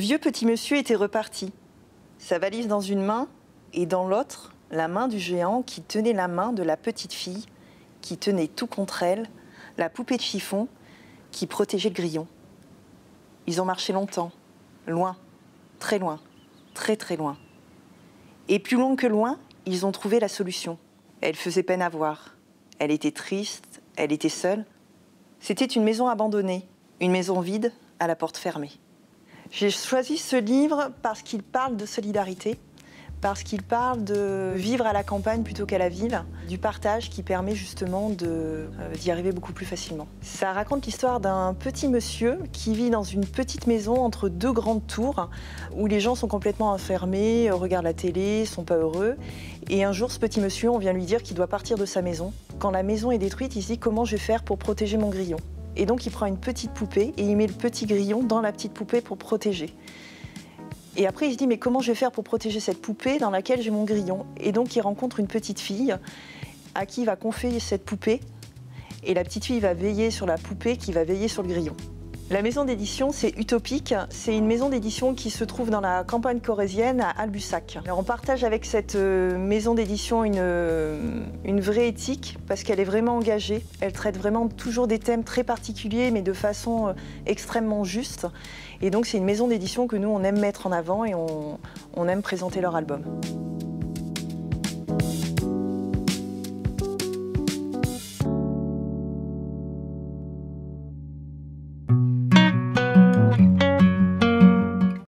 vieux petit monsieur était reparti, sa valise dans une main et dans l'autre, la main du géant qui tenait la main de la petite fille, qui tenait tout contre elle, la poupée de chiffon qui protégeait le grillon. Ils ont marché longtemps, loin, très très loin. Et plus loin que loin, ils ont trouvé la solution. Elle faisait peine à voir. Elle était triste, elle était seule. C'était une maison abandonnée, une maison vide à la porte fermée. J'ai choisi ce livre parce qu'il parle de solidarité, parce qu'il parle de vivre à la campagne plutôt qu'à la ville, du partage qui permet justement d'y arriver beaucoup plus facilement. Ça raconte l'histoire d'un petit monsieur qui vit dans une petite maison entre deux grandes tours où les gens sont complètement enfermés, regardent la télé, sont pas heureux. Et un jour, ce petit monsieur, on vient lui dire qu'il doit partir de sa maison. Quand la maison est détruite, il se dit comment je vais faire pour protéger mon grillon. Et donc il prend une petite poupée et il met le petit grillon dans la petite poupée pour protéger. Et après il se dit mais comment je vais faire pour protéger cette poupée dans laquelle j'ai mon grillon? Et donc il rencontre une petite fille à qui il va confier cette poupée et la petite fille va veiller sur la poupée qui va veiller sur le grillon. La maison d'édition, c'est Utopique. C'est une maison d'édition qui se trouve dans la campagne corrézienne à Albussac. Alors on partage avec cette maison d'édition une vraie éthique parce qu'elle est vraiment engagée. Elle traite vraiment toujours des thèmes très particuliers mais de façon extrêmement juste. Et donc c'est une maison d'édition que nous on aime mettre en avant et on aime présenter leur album.